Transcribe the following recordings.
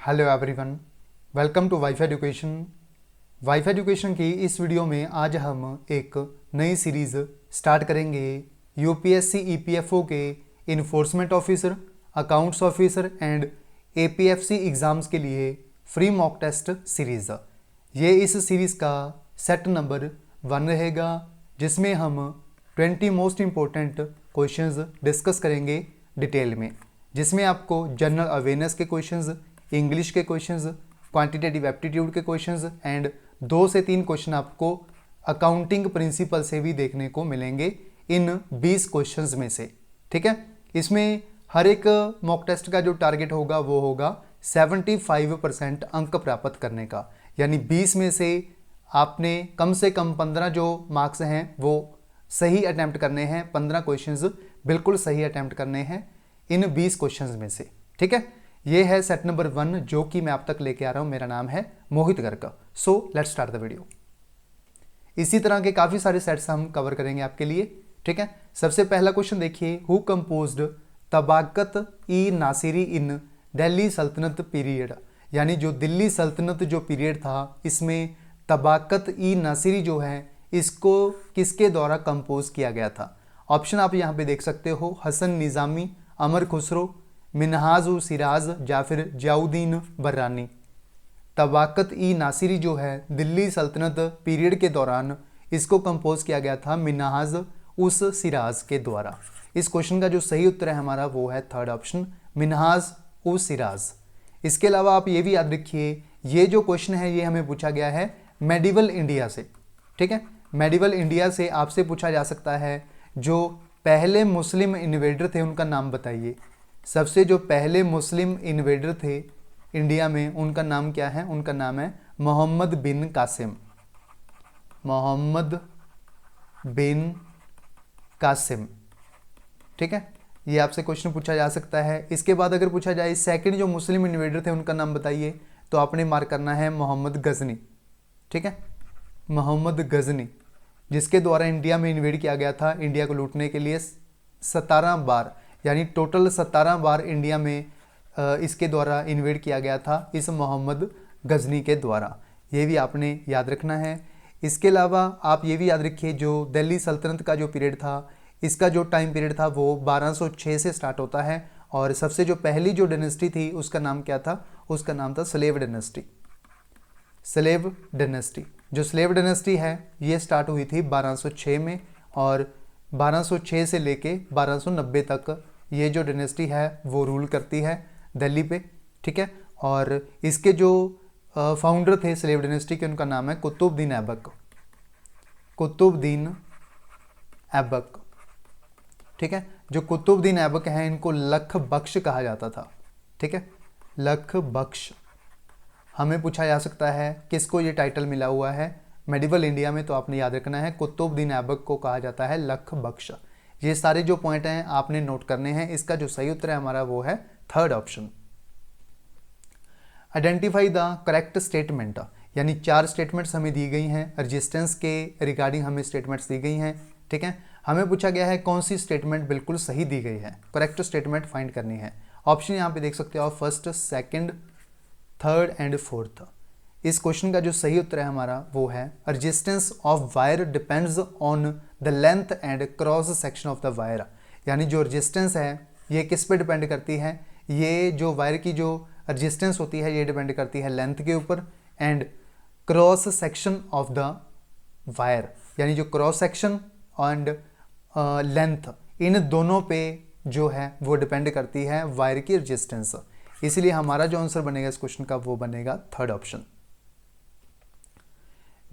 Hello everyone, welcome to wife education. Wife education की इस video में आज हम एक नई सीरीज़ स्टार्ट करेंगे यूपीएससी ईपीएफओ के enforcement officer, accounts officer and APFC exams के लिए फ्री मॉक टेस्ट सीरीज़। ये इस सीरीज़ का सेट नंबर 1 रहेगा, जिसमें हम 20 मोस्ट इम्पोर्टेंट क्वेश्चंस डिस्कस करेंगे डिटेल में, जिसमें आपको जनरल अवेयरनेस के क्वेश्चंस, इंग्लिश के क्वेश्चंस, क्वांटिटेटिव एप्टीट्यूड के क्वेश्चंस एंड 2 से 3 क्वेश्चन आपको अकाउंटिंग प्रिंसिपल से भी देखने को मिलेंगे इन 20 क्वेश्चंस में से। ठीक है, इसमें हर एक मॉक टेस्ट का जो टारगेट होगा वो होगा 75% अंक प्राप्त करने का, यानी 20 में से आपने कम से कम 15 जो मार्क्स हैं वो सही अटैम्प्ट करने हैं। 15 क्वेश्चंस बिल्कुल सही अटैम्प्ट करने हैं इन 20 क्वेश्चंस में से। ठीक है, ये है सेट नंबर 1 जो कि मैं आप तक लेके आ रहा हूं। मेरा नाम है Mohit Garg. So let's start the video. इसी तरह के काफ़ी सारे सेट्स हम कवर करेंगे आपके लिए। ठीक है, सबसे पहला क्वेश्चन देखिए, हु कंपोज्ड तबाकत ई नासिरी इन दिल्ली सल्तनत पीरियड, यानी जो दिल्ली सल्तनत जो पीरियड था इसमें तबाकत ई नासिरी जो है इसको किसके द्वारा कंपोज किया गया था। ऑप्शन आप यहाँ पे देख सकते हो, हसन निज़ामी, अमर खुसरो, मिनहाज उ सिराज या फिर जियाउद्दीन बर्रानी। तबाकत ई नासिरी जो है दिल्ली सल्तनत पीरियड के दौरान इसको कंपोज किया गया था मिनहाज उस सिराज के द्वारा। इस क्वेश्चन का जो सही उत्तर है हमारा वो है थर्ड ऑप्शन, मिनहाज उस सिराज। इसके अलावा आप ये भी याद रखिए, ये जो क्वेश्चन है ये हमें पूछा गया है मेडिवल इंडिया से। ठीक है, मेडिवल इंडिया से आपसे पूछा जा सकता है जो पहले मुस्लिम इन्वेडर थे उनका नाम बताइए। सबसे जो पहले मुस्लिम इन्वेडर थे इंडिया में उनका नाम क्या है? उनका नाम है मोहम्मद बिन कासिम। मोहम्मद बिन कासिम। ठीक है, ये आपसे क्वेश्चन पूछा जा सकता है। इसके बाद अगर पूछा जाए सेकंड जो मुस्लिम इन्वेडर थे उनका नाम बताइए, तो आपने मार्क करना है मोहम्मद गजनी। ठीक है, मोहम्मद गजनी, जिसके द्वारा इंडिया में इन्वेड किया गया था इंडिया को लूटने के लिए 17 बार, यानी टोटल 17 बार इंडिया में इसके द्वारा इन्वेड किया गया था इस मोहम्मद गजनी के द्वारा। ये भी आपने याद रखना है। इसके अलावा आप ये भी याद रखिए, जो दिल्ली सल्तनत का जो पीरियड था इसका जो टाइम पीरियड था वो 1206 से स्टार्ट होता है, और सबसे जो पहली जो डायनेस्टी थी उसका नाम क्या था? उसका नाम था स्लेव डायनेस्टी। स्लेव डायनेस्टी, जो स्लेव डायनेस्टी है ये स्टार्ट हुई थी 1206 में, और 1206 से लेके 1290 तक ये जो डायनेस्टी है वो रूल करती है दिल्ली पे। ठीक है, और इसके जो फाउंडर थे स्लेव डायनेस्टी के उनका नाम है कुतुबुद्दीन ऐबक। कुतुबुद्दीन ऐबक। ठीक है, जो कुतुबुद्दीन ऐबक हैं इनको लख बख्श कहा जाता था। ठीक है, लख बख्श। हमें पूछा जा सकता है किसको ये टाइटल मिला हुआ है मेडिवल इंडिया में, तो आपने याद रखना है कुतुबुद्दीन ऐबक को कहा जाता है लख बख्श। ये सारे जो पॉइंट हैं आपने नोट करने हैं। इसका जो सही उत्तर है हमारा वो है third option. Identify the correct statement, यानी 4 स्टेटमेंट्स हमें दी गई हैं, रजिस्टेंस के रिगार्डिंग हमें स्टेटमेंट्स दी गई हैं। ठीक है, हमें पूछा गया है कौन सी स्टेटमेंट बिल्कुल सही दी गई है, करेक्ट स्टेटमेंट फाइंड करनी है। ऑप्शन यहाँ पे देख सकते हो, first, second, third and fourth. इस क्वेश्चन का जो सही उत्तर है हमारा वो है resistance of wire depends on the length and cross section of the wire, यानी जो रेजिस्टेंस है ये किस पे डिपेंड करती है? ये जो वायर की जो रेजिस्टेंस होती है ये डिपेंड करती है लेंथ के ऊपर and cross section of the wire, यानी जो cross section and length in दोनों पे जो है वो डिपेंड करती है वायर की रेजिस्टेंस। इसलिए हमारा जो आंसर बनेगा इस क्वेश्चन का वो बनेगा third option.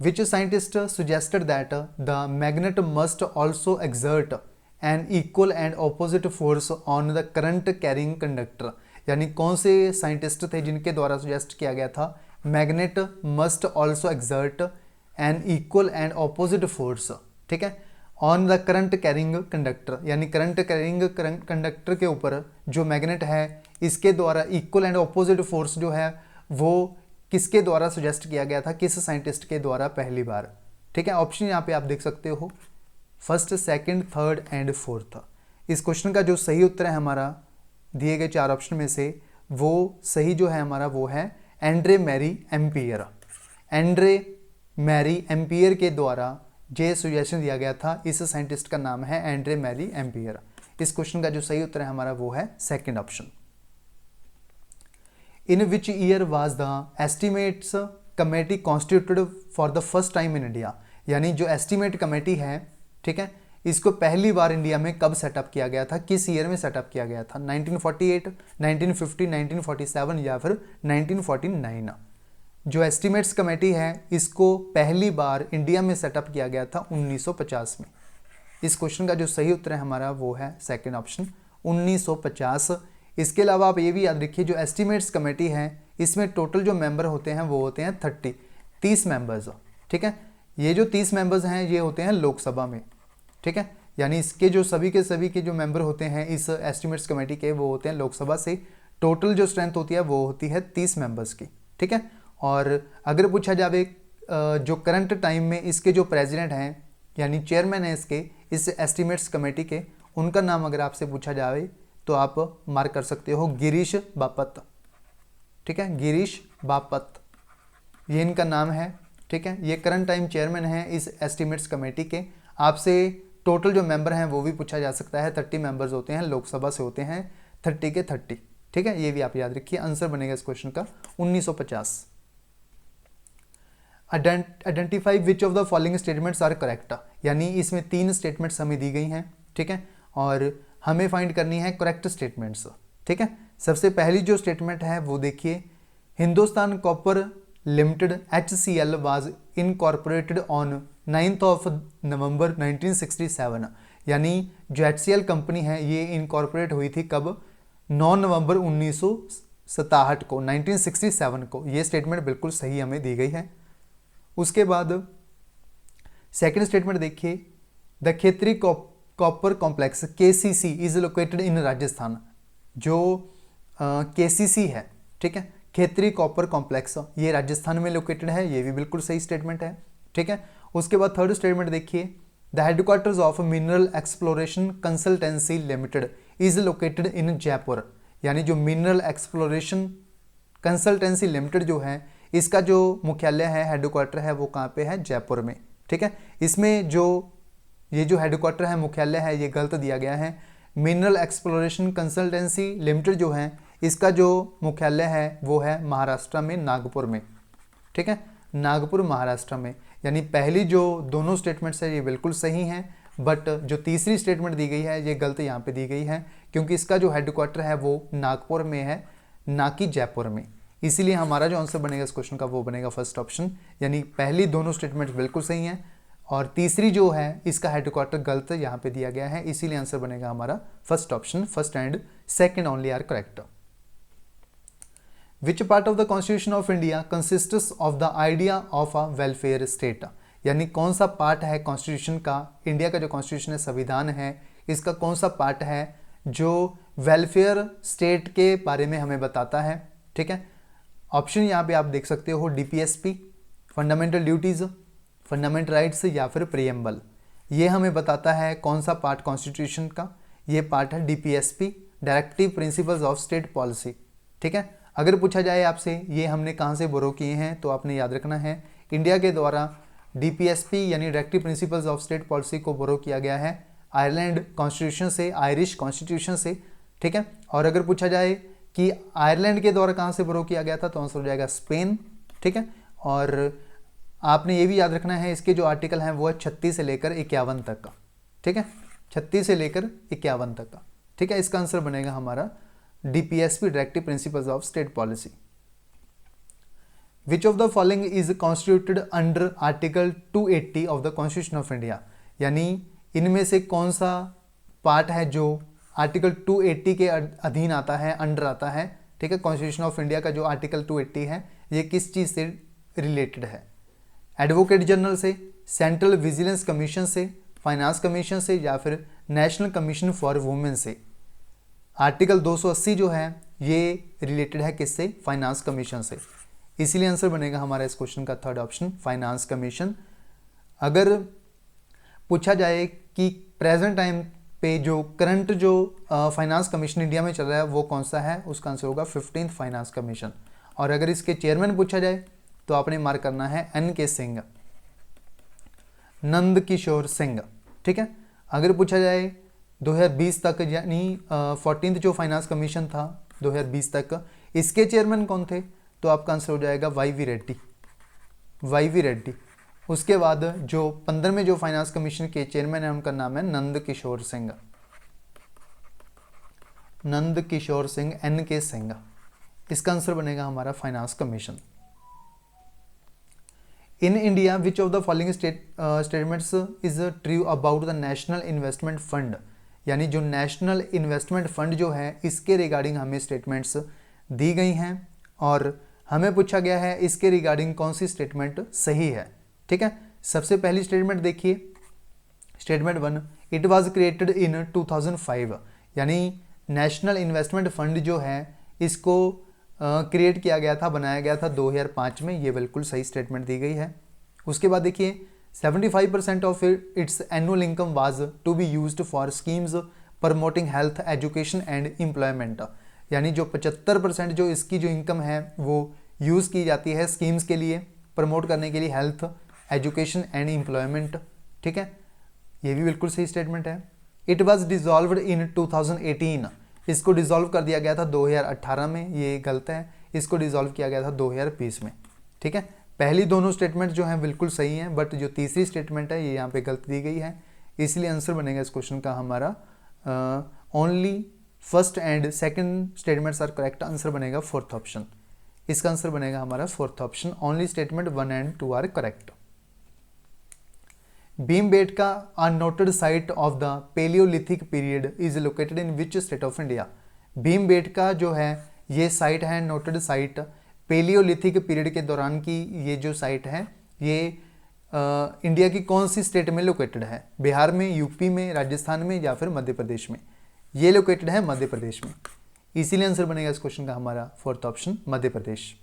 Which scientist suggested that the magnet must also exert an equal and opposite force on the current carrying conductor, यानी कौन से साइंटिस्ट थे जिनके द्वारा सुजेस्ट किया गया था magnet must also exert an equal and opposite force. ठीक है, on the current carrying conductor, यानी करंट कैरिंग कंडक्टर के ऊपर जो मैग्नेट है इसके द्वारा इक्वल एंड ऑपोजिट फोर्स जो है वो किसके द्वारा सुजेस्ट किया गया था, किस साइंटिस्ट के द्वारा पहली बार। ठीक है, ऑप्शन यहाँ पे आप देख सकते हो, first, second, third and fourth. इस क्वेश्चन का जो सही उत्तर है हमारा दिए गए 4 ऑप्शन में से वो सही जो है हमारा वो है Andre Marie Ampere. Andre Marie Ampere के द्वारा जे सजेशन दिया गया था, इस साइंटिस्ट का नाम है एंड्रे मैरी एम्पियर। इस क्वेश्चन का जो सही उत्तर है हमारा वो है second option. In which year was the estimates committee constituted for the first time in India, यानी जो एस्टिमेट कमेटी है, ठीक है, इसको पहली बार इंडिया में कब सेटअप किया गया था, किस ईयर में सेटअप किया गया था? 1948, 1950, 1947 या फिर 1949? जो एस्टिमेट्स कमेटी है इसको पहली बार इंडिया में सेटअप किया गया था 1950 में। इस क्वेश्चन का जो सही उत्तर है हमारा वो है सेकंड ऑप्शन 1950। इसके अलावा आप ये भी याद रखिए जो एस्टिमेट्स कमेटी है इसमें टोटल जो मेंबर होते हैं वो होते हैं 30 मेंबर्स, ठीक है। ये जो 30 मेंबर्स हैं ये होते हैं लोकसभा में, ठीक है, यानी इसके जो सभी के जो मेंबर होते हैं इस एस्टिमेट्स कमेटी के वो होते हैं लोकसभा से। टोटल जो स्ट्रेंथ होती है वो होती है 30 मेंबर्स की, ठीक है। और अगर पूछा जाए जो करंट टाइम में इसके जो प्रेसिडेंट हैं यानी चेयरमैन है इसके इस एस्टिमेट्स कमेटी के, उनका नाम अगर आपसे पूछा जाए तो आप मार्क कर सकते हो गिरीश बापट, ठीक है, गिरीश बापट ये इनका नाम है, ठीक है। ये करंट टाइम चेयरमैन है इस एस्टिमेट्स कमेटी के। आपसे टोटल जो मेंबर हैं वो भी पूछा जा सकता है, 30 मेंबर्स होते हैं, लोकसभा से होते हैं 30 के 30, ठीक है, ये भी आप याद रखिए। आंसर बनेगा इस क्वेश्चन का 1950। Identify which of the following statements are correct, यानी इसमें 3 स्टेटमेंट्स हमें दी गई हैं, ठीक है, और हमें फाइंड करनी है करेक्ट स्टेटमेंट्स, ठीक है। सबसे पहली जो स्टेटमेंट है वो देखिए, Hindustan copper limited HCL was incorporated on 9th of November 1967, यानी जो HCL कंपनी है ये इनकॉर्पोरेट हुई थी कब? 9 नवंबर 1967 को, 1967 को। ये स्टेटमेंट बिल्कुल सही हमें दी गई है। उसके बाद सेकंड स्टेटमेंट देखिए, the Khetri copper complex KCC is located in Rajasthan. जो KCC है, ठीक है, खेतरी कॉपर कॉम्प्लेक्स, ये राजस्थान में लोकेटेड है, ये भी बिल्कुल सही स्टेटमेंट है, ठीक है। उसके बाद थर्ड स्टेटमेंट देखिए, the headquarters of mineral exploration consultancy limited is located in Jaipur, यानी जो मिनरल एक्सप्लोरेशन कंसल्टेंसी लिमिटेड जो है इसका जो मुख्यालय है, हेडक्वार्टर है, वो कहाँ पे है? जयपुर में, ठीक है। इसमें जो ये जो हेडक्वार्टर है, मुख्यालय है, ये गलत दिया गया है। मिनरल एक्सप्लोरेशन कंसल्टेंसी लिमिटेड जो है इसका जो मुख्यालय है वो है महाराष्ट्र में, नागपुर में, ठीक है, नागपुर महाराष्ट्र में। यानी पहली जो दोनों स्टेटमेंट्स है ये बिल्कुल सही हैं, बट जो तीसरी स्टेटमेंट दी गई है ये गलत यहाँ पे दी गई है, क्योंकि इसका जो हेडक्वार्टर है वो नागपुर में है, ना कि जयपुर में। इसीलिए हमारा जो आंसर बनेगा इस क्वेश्चन का वो बनेगा फर्स्ट ऑप्शन, यानी पहली दोनों स्टेटमेंट्स बिल्कुल सही हैं और तीसरी जो है इसका हेडक्वार्टर गलत यहाँ पे दिया गया है, इसीलिए आंसर बनेगा हमारा first option. First and second only are correct. Which part of the constitution of India consists of the idea of a welfare state, यानी कौन सा पार्ट है कॉन्स्टिट्यूशन का, इंडिया का जो कॉन्स्टिट्यूशन है, संविधान है, इसका कौन सा पार्ट है जो वेलफेयर स्टेट के बारे में हमें बताता है, ठीक है। ऑप्शन यहाँ पे आप देख सकते हो, DPSP, fundamental duties, fundamental rights या फिर प्रीएम्बल। ये हमें बताता है कौन सा पार्ट कॉन्स्टिट्यूशन का, ये पार्ट है DPSP, directive principles of state policy, ठीक है। अगर पूछा जाए आपसे ये हमने कहाँ से बोरो किए हैं तो आपने याद रखना है इंडिया के द्वारा DPSP यानी directive principles of state policy को बोरो किया गया है आयरलैंड कॉन्स्टिट्यूशन से, आयरिश कॉन्स्टिट्यूशन से, ठीक है। और अगर पूछा जाए कि आयरलैंड के द्वारा कहाँ से बोरो किया गया था तो आंसर हो जाएगा स्पेन, ठीक है। और आपने ये भी याद रखना है इसके जो आर्टिकल हैं वो है 36 से लेकर 51 तक का, ठीक है, 36 से लेकर 51 तक का, ठीक है। इसका आंसर बनेगा हमारा DPSP, directive principles of state policy. Which of the following is constituted under article 280 of the constitution of India, यानी इनमें से कौन सा पार्ट है जो आर्टिकल 280 के अधीन आता है, अंडर आता है, ठीक है। कॉन्स्टिट्यूशन ऑफ इंडिया का जो आर्टिकल 280 है ये किस चीज़ से रिलेटेड है? एडवोकेट जनरल से, सेंट्रल विजिलेंस कमीशन से, फाइनेंस कमीशन से या फिर नेशनल कमीशन फॉर वुमेन से? आर्टिकल 280 जो है ये रिलेटेड है किससे? फाइनेंस कमीशन से, इसीलिए आंसर बनेगा हमारा इस क्वेश्चन का थर्ड ऑप्शन, फाइनेंस कमीशन। अगर पूछा जाए कि प्रेजेंट टाइम पे जो करंट जो फाइनेंस कमीशन इंडिया में चल रहा है वो कौन सा है, उसका आंसर होगा 15th फाइनेंस कमीशन। और अगर इसके चेयरमैन पूछा जाए तो आपने मार्क करना है NK सिंह, नंद किशोर सिंह। ठीक है, अगर पूछा जाए 2020 तक यानी 14th जो फाइनेंस कमीशन था 2020 तक, इसके चेयरमैन कौन थे, तो आपका आंसर हो जाएगा YV रेड्डी, YV रेड्डी। उसके बाद जो 15वें जो फाइनेंस कमीशन के चेयरमैन है उनका नाम है नंद किशोर सिंह, नंद किशोर सिंह, NK सिंह। इसका आंसर बनेगा हमारा finance commission. In India which of the following statements is true about the national investment fund, यानी जो नेशनल इन्वेस्टमेंट फंड जो है इसके रिगार्डिंग हमें स्टेटमेंट्स दी गई हैं और हमें पूछा गया है इसके रिगार्डिंग कौन सी स्टेटमेंट सही है। ठीक है, सबसे पहली स्टेटमेंट देखिए, statement 1, it was created in 2005, यानी नेशनल इन्वेस्टमेंट फंड जो है इसको क्रिएट किया गया था, बनाया गया था 2005 में, ये बिल्कुल सही स्टेटमेंट दी गई है। उसके बाद देखिए 75% of its annual income was to be used for schemes promoting health, education and employment, यानी जो 75% जो इसकी जो इनकम है वो यूज़ की जाती है स्कीम्स के लिए, प्रमोट करने के लिए हेल्थ, एजुकेशन एंड एम्प्लॉयमेंट। ठीक है, ये भी बिल्कुल सही स्टेटमेंट है। इट वाज डिसॉल्व्ड इन 2018, इसको डिसॉल्व कर दिया गया था 2018 में, ये गलत है, इसको डिसॉल्व किया गया था 2020 में। ठीक है, पहली दोनों स्टेटमेंट जो हैं बिल्कुल सही हैं, बट जो तीसरी स्टेटमेंट है ये यहाँ पे गलत दी गई है, इसलिए आंसर बनेगा इस क्वेश्चन का हमारा only first and second statements are correct, answer बनेगा फोर्थ ऑप्शन। इसका आंसर बनेगा हमारा fourth option, only statement 1 and 2 are correct. Bhimbetka, a noted site of the Paleolithic period, is located in which state of India? Bhimbetka जो है ये site है, noted site, palaeolithic period के दौरान की ये जो साइट है ये इंडिया की कौन सी स्टेट में लोकेटेड है? बिहार में, यूपी में, राजस्थान में या फिर मध्य प्रदेश में? ये लोकेटेड है मध्य प्रदेश में, इसीलिए आंसर बनेगा इस क्वेश्चन का हमारा fourth option, Madhya Pradesh.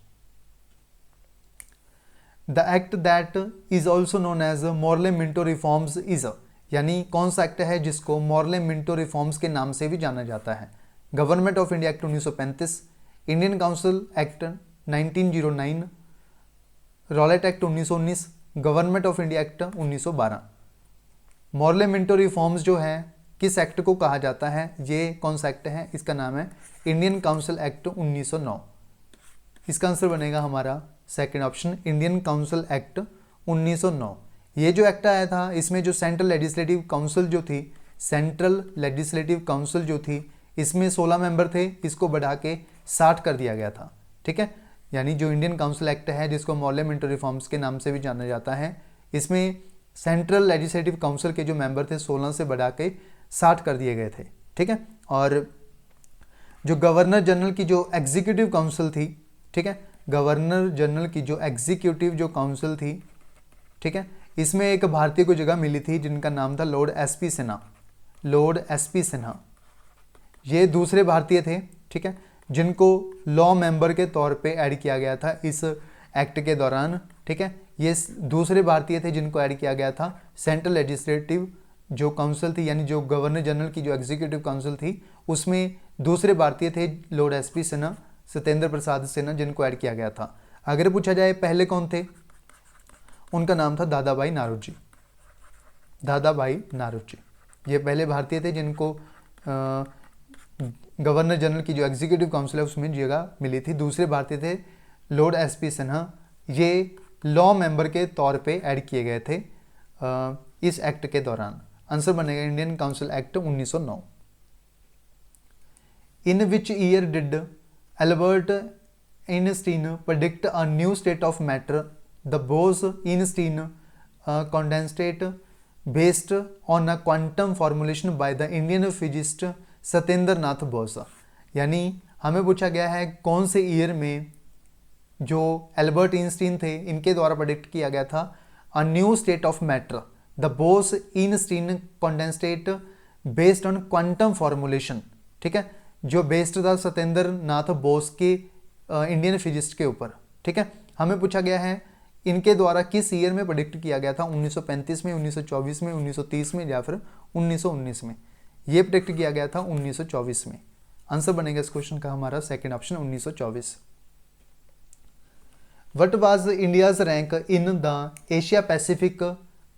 The act that is also known as Morley Minto reforms is, यानी कौन सा एक्ट है जिसको मॉर्ले मिंटो रिफॉर्म्स के नाम से भी जाना जाता है? Government of India act 1935, Indian council act 1909, Rowlatt act 1919, government of India act 1912। Morley Minto reforms जो है किस एक्ट को कहा जाता है, ये कौन सा एक्ट है? इसका नाम है इंडियन काउंसिल एक्ट 1909। इसका आंसर बनेगा हमारा second option, Indian council act 1909। ये जो एक्ट आया था इसमें जो सेंट्रल लेजिस्लेटिव काउंसिल जो थी, सेंट्रल लेजिस्लेटिव काउंसिल जो थी इसमें 16 मेंबर थे, इसको बढ़ा के 60 कर दिया गया था। ठीक है, यानी जो इंडियन काउंसिल एक्ट है जिसको मॉर्ले मिंटो रिफॉर्म्स के नाम से भी जाना जाता है, इसमें सेंट्रल लेजिस्लेटिव काउंसिल के जो मेंबर थे 16 से बढ़ा के 60 कर दिए गए थे। ठीक है, और जो गवर्नर जनरल की जो एग्जीक्यूटिव काउंसिल थी, ठीक है, गवर्नर जनरल की जो एग्जीक्यूटिव जो काउंसिल थी, ठीक है, इसमें एक भारतीय को जगह मिली थी जिनका नाम था Lord SP Sinha, Lord SP Sinha. ये दूसरे भारतीय थे, ठीक है, जिनको लॉ मेंबर के तौर पे ऐड किया गया था इस एक्ट के दौरान। ठीक है, ये दूसरे भारतीय थे जिनको ऐड किया गया था सेंट्रल लेजिस्लेटिव जो काउंसिल थी, यानी जो गवर्नर जनरल की जो एग्जीक्यूटिव काउंसिल थी उसमें दूसरे भारतीय थे लॉर्ड एसपी सिन्हा, सत्येंद्र प्रसाद सिन्हा, जिनको ऐड किया गया था। अगर पूछा जाए पहले कौन थे, उनका नाम था दादा भाई नारोजी, दादा भाई नारोजी। ये पहले भारतीय थे जिनको गवर्नर जनरल की जो एग्जीक्यूटिव काउंसिल है उसमें जगह मिली थी। दूसरे भारतीय थे लॉर्ड एसपी सिन्हा, ये लॉ मेंबर के तौर पे ऐड किए गए थे इस एक्ट के दौरान। आंसर बनेगा Indian council act 1909। In which year did Albert Einstein predict a new state of matter, the Bose Einstein condensate based on a quantum formulation by the Indian physicist Satyendra Nath Bose. यानी हमें पूछा गया है कौन से ईयर में जो एल्बर्ट आइंस्टीन थे इनके द्वारा प्रेडिक्ट किया गया था अ new state of matter, the Bose Einstein condensate based on quantum formulation. ठीक है, जो बेस्ड था सत्येंद्र नाथ बोस के इंडियन फिजिस्ट के ऊपर। ठीक है, हमें पूछा गया है इनके द्वारा किस ईयर में प्रेडिक्ट किया गया था, 1935 में, 1924 में, 1930 में या फिर 1919 में। ये प्रेडिक्ट किया गया था 1924 में। आंसर बनेगा इस क्वेश्चन का हमारा second option 1924। What was India's rank in the Asia Pacific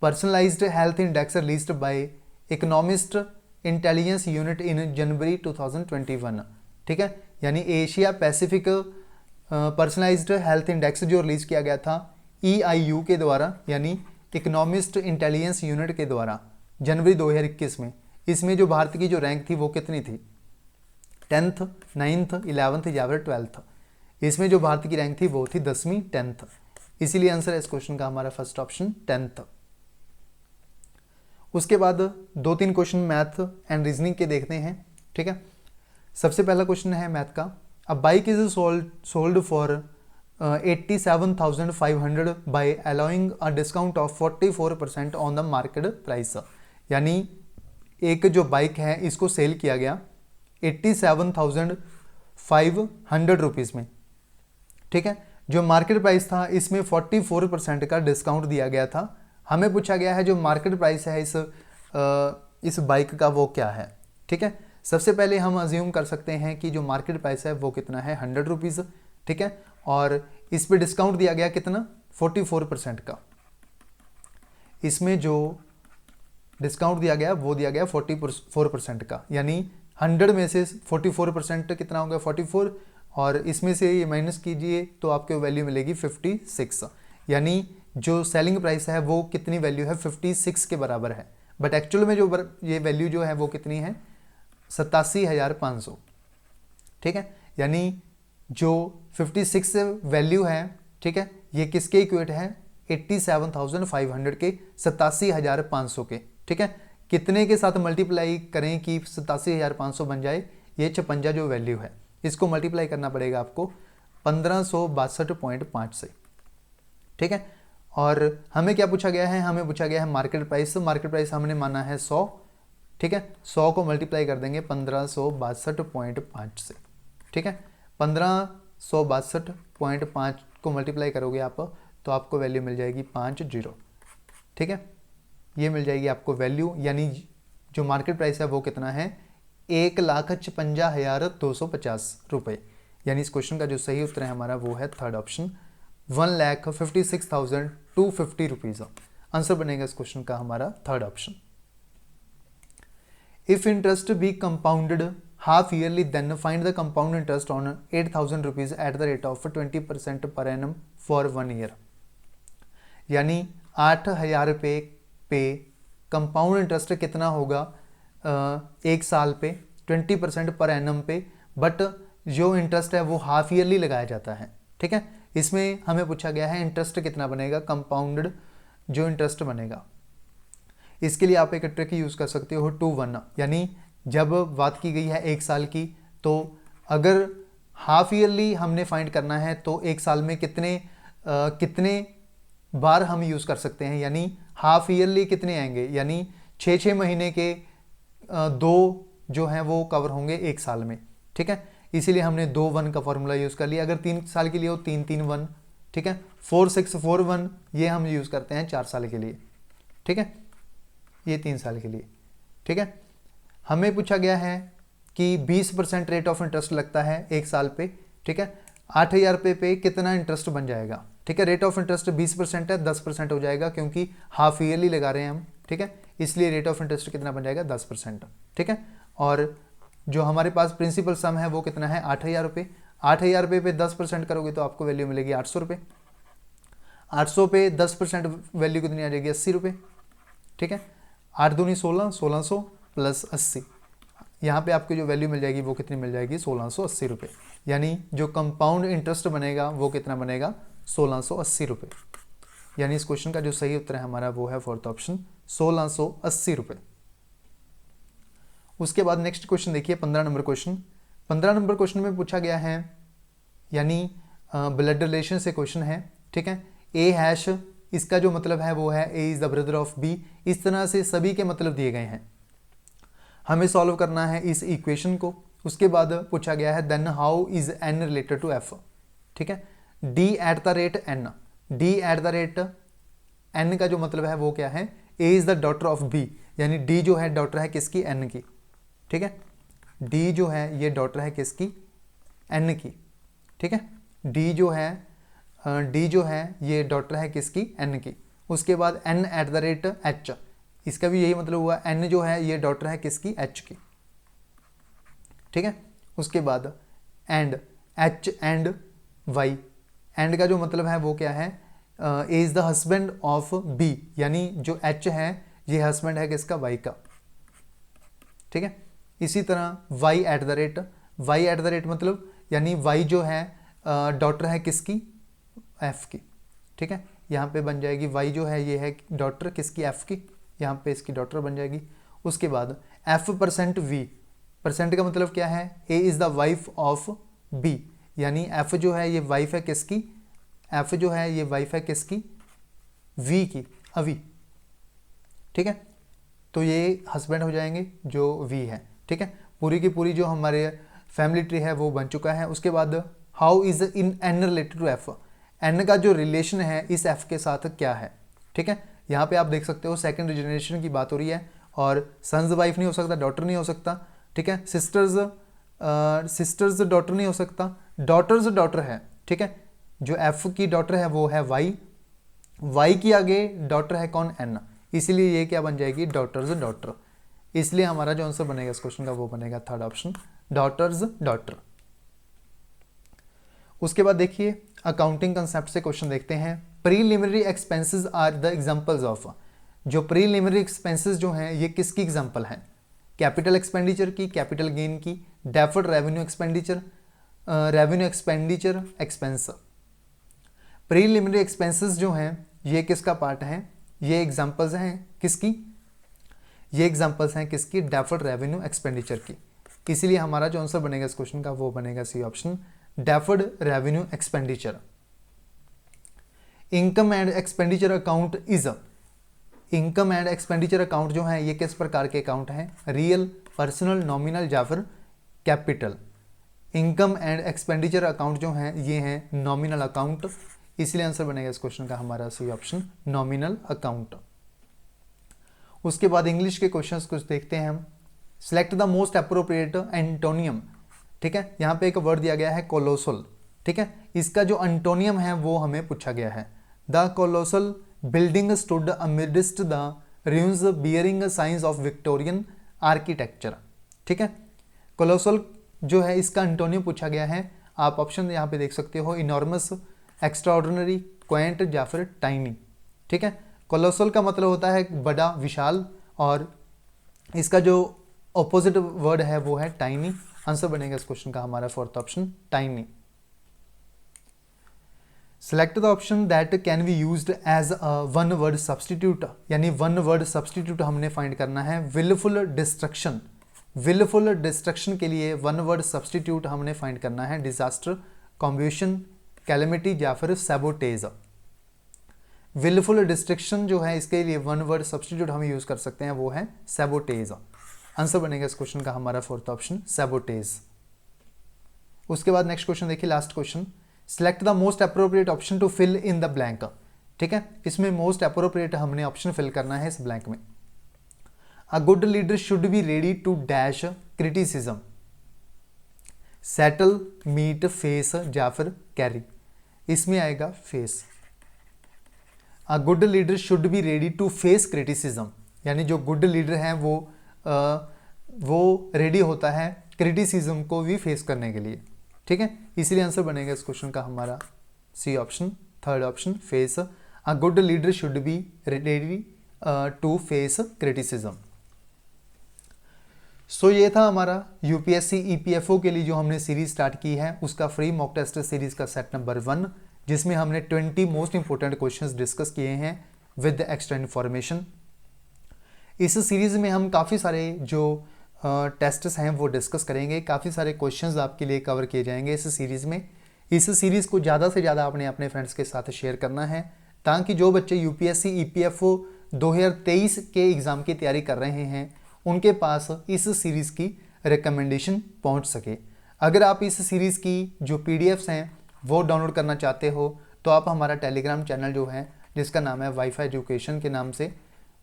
personalised health index released by Economist intelligence unit in January 2021। ठीक है, यानी Asia Pacific personalised health index जो रिलीज किया गया था EIU के द्वारा, यानी इकोनॉमिस्ट इंटेलिजेंस यूनिट के द्वारा जनवरी 2021 में। इसमें जो भारत की जो रैंक थी वो कितनी थी, 10th, 9th, 11th या फिर 12th। इसमें जो भारत की रैंक थी वो थी 10वीं 10th, इसीलिए आंसर है इस क्वेश्चन का हमारा फर्स्ट ऑप्शन 10th। उसके बाद 2-3 क्वेश्चन मैथ एंड रीजनिंग के देखते हैं। ठीक है, सबसे पहला क्वेश्चन है मैथ का। A bike is sold for 87,500 by allowing a discount of 44% on the market price. यानी एक जो बाइक है इसको सेल किया गया 87,500 रुपीज़ में। ठीक है, जो मार्केट प्राइस था इसमें 44% का डिस्काउंट दिया गया था। हमें पूछा गया है जो मार्केट प्राइस है इस बाइक का वो क्या है। ठीक है, सबसे पहले हम अज्यूम कर सकते हैं कि जो मार्केट प्राइस है वो कितना है, 100 रुपीज़। ठीक है, और इस पे डिस्काउंट दिया गया कितना, 44% का। इसमें जो डिस्काउंट दिया गया वो दिया गया 44% का, यानी 100 में से 44% कितना हो गया, 44, और इसमें से ये माइनस कीजिए तो आपको वैल्यू मिलेगी 56। यानी जो सेलिंग प्राइस है वो कितनी वैल्यू है, 56 के बराबर है। बट एक्चुअल में जो ये वैल्यू जो है वो कितनी है, 87,500। ठीक है, यानी जो 56 वैल्यू है, ठीक है, ये किसके इक्वेट है, 87,500 के, 87,500 के। ठीक है, कितने के साथ मल्टीप्लाई करें कि 87,500 बन जाए, ये 56 जो वैल्यू है इसको मल्टीप्लाई करना पड़ेगा आपको 1562.5 से। ठीक है, और हमें क्या पूछा गया है, हमें पूछा गया है मार्केट प्राइस। मार्केट प्राइस हमने माना है 100। ठीक है, 100 को मल्टीप्लाई कर देंगे 1562.5 से। ठीक है, 1562.5 को मल्टीप्लाई करोगे आप तो आपको वैल्यू मिल जाएगी 50। ठीक है, ये मिल जाएगी आपको वैल्यू, यानी जो मार्केट प्राइस है वो कितना है, 1,56,250 रुपये। यानी इस क्वेश्चन का जो सही उत्तर है हमारा वो है थर्ड ऑप्शन, 1,56,250 रुपीज़। आंसर बनेगा इस क्वेश्चन का हमारा third option. If interest be compounded half yearly then find the compound interest on 8,000 rupees at the rate of 20% per annum for 1 year. यानी 8,000 रुपये पे कंपाउंड इंटरेस्ट कितना होगा एक साल पे, 20% पर एनम पे, बट जो इंटरेस्ट है वो हाफ ईयरली लगाया जाता है। ठीक है, इसमें हमें पूछा गया है इंटरेस्ट कितना बनेगा, कंपाउंडेड जो इंटरेस्ट बनेगा। इसके लिए आप एक ट्रिक यूज़ कर सकते हो 2-1, यानी जब बात की गई है एक साल की, तो अगर हाफ ईयरली हमने फाइंड करना है तो एक साल में कितने बार हम यूज़ कर सकते हैं, यानी हाफ ईयरली कितने आएंगे, यानी 6 महीने के 2 जो हैं वो कवर होंगे एक साल में। ठीक है, इसीलिए हमने 2-1 का फॉर्मूला यूज़ कर लिया। अगर 3 साल के लिए हो 3-3-1। ठीक है, 4-6-4-1 ये हम यूज़ करते हैं 4 साल के लिए। ठीक है, ये 3 साल के लिए। ठीक है, हमें पूछा गया है कि 20% रेट ऑफ इंटरेस्ट लगता है एक साल पे। ठीक है, 8,000 रुपये पे कितना इंटरेस्ट बन जाएगा। ठीक है, रेट ऑफ इंटरेस्ट 20% है, 10% हो जाएगा क्योंकि हाफ ईयरली लगा रहे हैं हम। ठीक है, इसलिए रेट ऑफ इंटरेस्ट कितना बन जाएगा, 10%। ठीक है, और जो हमारे पास प्रिंसिपल सम है वो कितना है, 8,000 रुपये। 8,000 रुपये पे 10% करोगे तो आपको वैल्यू मिलेगी 800 रुपये। 800 पे 10% वैल्यू कितनी आ जाएगी, 80 रुपये। ठीक है, 8 दूनी 16, 1600 प्लस 80, यहाँ पे आपको जो वैल्यू मिल जाएगी वो कितनी मिल जाएगी, 1680 रुपये। यानी जो कंपाउंड इंटरेस्ट बनेगा वो कितना बनेगा, 1680 रुपये। यानी इस क्वेश्चन का जो सही उत्तर है हमारा वो है फोर्थ ऑप्शन, 1680 रुपये। उसके बाद नेक्स्ट क्वेश्चन देखिए 15 नंबर क्वेश्चन। 15 नंबर क्वेश्चन में पूछा गया है, यानी ब्लड रिलेशन से क्वेश्चन है। ठीक है, ए हैश, इसका जो मतलब है वो है A is the brother of B. इस तरह से सभी के मतलब दिए गए हैं, हमें सॉल्व करना है इस इक्वेशन को। उसके बाद पूछा गया है then how is N related to F. ठीक है, D at the rate N, D at the rate N का जो मतलब है वो क्या है, A is the daughter of B, यानी डी जो है डॉटर है किसकी, एन की। ठीक है। डी जो है ये डॉटर है किसकी, एन की, ठीक है। डी जो है ये डॉटर है किसकी, एन की। उसके बाद n@h, इसका भी यही मतलब हुआ, n जो है ये डॉटर है किसकी, h की, ठीक है। उसके बाद and, h and y, and का जो मतलब है वो क्या है, is the husband of b, यानी जो h है ये हस्बैंड है किसका, y का, ठीक है। इसी तरह y@ मतलब यानी y जो है डॉटर है किसकी, f की, ठीक है। यहाँ पे बन जाएगी y जो है ये है डॉटर किसकी, f की, यहाँ पे इसकी डॉटर बन जाएगी। उसके बाद f%v, परसेंट का मतलब क्या है, a is the wife of b, यानी f जो है ये वाइफ है किसकी, f जो है ये वाइफ है किसकी, v की, अवी, ठीक है। तो ये हस्बैंड हो जाएंगे जो v है, ठीक है। पूरी की पूरी जो हमारे फैमिली ट्री है वो बन चुका है। उसके बाद how is in n related to f, n का जो रिलेशन है इस f के साथ क्या है, ठीक है। यहाँ पे आप देख सकते हो सेकंड जनरेशन की बात हो रही है, और सन्स वाइफ नहीं हो सकता, डॉटर नहीं हो सकता, ठीक है। सिस्टर्स डॉटर नहीं हो सकता, डॉटर्स डॉटर है, ठीक है। जो f की डॉटर है वो है y की आगे डॉटर है कौन, n, इसीलिए ये क्या बन जाएगी, डॉटर्स डॉटर। इसलिए हमारा जो आंसर बनेगा इस क्वेश्चन का वो बनेगा थर्ड ऑप्शन, डॉटर्स डॉटर। उसके बाद देखिए अकाउंटिंग कंसेप्ट से क्वेश्चन देखते हैं। Preliminary expenses are the examples of, जो प्रीलिमिनरी एक्सपेंसेस जो हैं ये किसकी एग्जांपल हैं, कैपिटल एक्सपेंडिचर की, कैपिटल गेन की, deferred revenue expenditure, revenue expenditure expense. Preliminary expenses जो हैं ये किसका पार्ट है, ये एग्जांपल्स हैं किसकी, ये एग्जांपल्स हैं किसकी, डेफर्ड रेवेन्यू एक्सपेंडिचर की। इसीलिए हमारा जो आंसर बनेगा इस क्वेश्चन का वो बनेगा C option, deferred revenue expenditure. Income and expenditure account is, income and expenditure account जो है ये किस प्रकार के अकाउंट हैं, रियल, पर्सनल, नॉमिनल या फिर capital. Income and expenditure account जो हैं ये हैं नॉमिनल अकाउंट, इसलिए आंसर बनेगा इस क्वेश्चन का हमारा सी ऑप्शन, नॉमिनल अकाउंट। उसके बाद इंग्लिश के क्वेश्चंस कुछ देखते हैं हम। Select the most appropriate antonym, ठीक है। यहाँ पे एक वर्ड दिया गया है कोलोसल, ठीक है। इसका जो एंटोनियम है वो हमें पूछा गया है। The colossal building stood amidst the ruins bearing signs of Victorian architecture, ठीक है। कोलोसल जो है इसका एंटोनियम पूछा गया है। आप ऑप्शन यहाँ पे देख सकते हो, इनॉर्मस, एक्स्ट्राऑर्डिनरी, क्वांट या फिर टाइनी, ठीक है। कोलोसल का मतलब होता है बड़ा, विशाल, और इसका जो ऑपोजिट वर्ड है वो है टाइनी। आंसर बनेगा इस क्वेश्चन का हमारा fourth option, tiny. Select the option that can be used as a one word substitute, यानी वन वर्ड सब्सटीट्यूट हमने फाइंड करना है। विलफुल डिस्ट्रक्शन, विलफुल डिस्ट्रक्शन के लिए वन वर्ड सब्सटीट्यूट हमने फाइंड करना है, डिजास्टर, कॉम्ब्यूशन, कैलेमिटी या फिर सैबोटेज। विलफुल डिस्ट्रक्शन जो है इसके लिए वन वर्ड सब्सटीट्यूट हम यूज कर सकते हैं वो है सैबोटेज। आंसर बनेगा इस क्वेश्चन का हमारा फोर्थ ऑप्शन, सैबोटेज। उसके बाद नेक्स्ट क्वेश्चन देखिए, last question. Select the most appropriate option to fill in the blank, ठीक है। इसमें मोस्ट अप्रोप्रिएट हमने ऑप्शन फिल करना है इस ब्लैंक में। A good leader should be ready to dash criticism, settle, meet, face या फिर कैरी। इसमें आएगा face. A good leader should be ready to face criticism, यानी जो गुड लीडर है वो रेडी होता है क्रिटिसिज्म को भी फेस करने के लिए, ठीक है। इसलिए आंसर बनेगा इस क्वेश्चन का हमारा C option, third option, face. A good leader should be ready to face criticism. So ये था हमारा यूपीएससी ईपीएफओ के लिए जो हमने सीरीज स्टार्ट की है, उसका फ्री मॉक टेस्ट सीरीज का सेट नंबर 1, जिसमें हमने 20 मोस्ट इंपॉर्टेंट क्वेश्चंस डिस्कस किए हैं विद एक्स्ट्रा इन्फॉर्मेशन। इस सीरीज़ में हम काफ़ी सारे जो टेस्ट्स हैं वो डिस्कस करेंगे, काफ़ी सारे क्वेश्चंस आपके लिए कवर किए जाएंगे इस सीरीज़ में। इस सीरीज़ को ज़्यादा से ज़्यादा आपने अपने फ्रेंड्स के साथ शेयर करना है, ताकि जो बच्चे यूपीएससी ईपीएफओ 2023 के एग्ज़ाम की तैयारी कर रहे हैं उनके पास इस सीरीज़ की रिकमेंडेशन पहुंच सके। अगर आप इस सीरीज़ की जो पीडीएफ्स हैं वो डाउनलोड करना चाहते हो तो आप हमारा टेलीग्राम चैनल जो है, जिसका नाम है वाईफाई एजुकेशन के नाम से,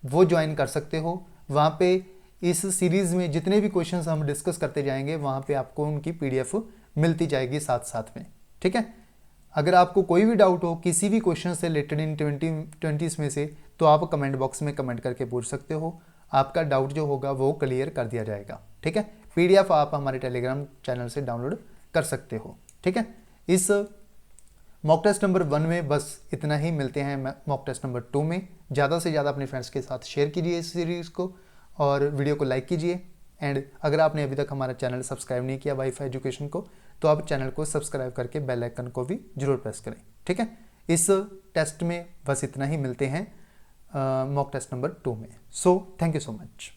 वो ज्वाइन कर सकते हो। वहाँ पे इस सीरीज़ में जितने भी क्वेश्चंस हम डिस्कस करते जाएंगे वहाँ पे आपको उनकी PDF मिलती जाएगी साथ साथ में, ठीक है। अगर आपको कोई भी डाउट हो किसी भी क्वेश्चन से रिलेटेड इन 2020 में से, तो आप कमेंट बॉक्स में कमेंट करके पूछ सकते हो, आपका डाउट जो होगा वो क्लियर कर दिया जाएगा, ठीक है। PDF आप हमारे टेलीग्राम चैनल से डाउनलोड कर सकते हो, ठीक है। इस मॉक टेस्ट नंबर 1 में बस इतना ही, मिलते हैं मॉक टेस्ट नंबर 2 में। ज़्यादा से ज़्यादा अपने फ्रेंड्स के साथ शेयर कीजिए इस सीरीज़ को और वीडियो को लाइक कीजिए। एंड अगर आपने अभी तक हमारा चैनल सब्सक्राइब नहीं किया वाईफाई एजुकेशन को, तो आप चैनल को सब्सक्राइब करके बेल आइकन को भी जरूर प्रेस करें, ठीक है। इस टेस्ट में बस इतना ही, मिलते हैं मॉक टेस्ट नंबर 2 में। So thank you so much.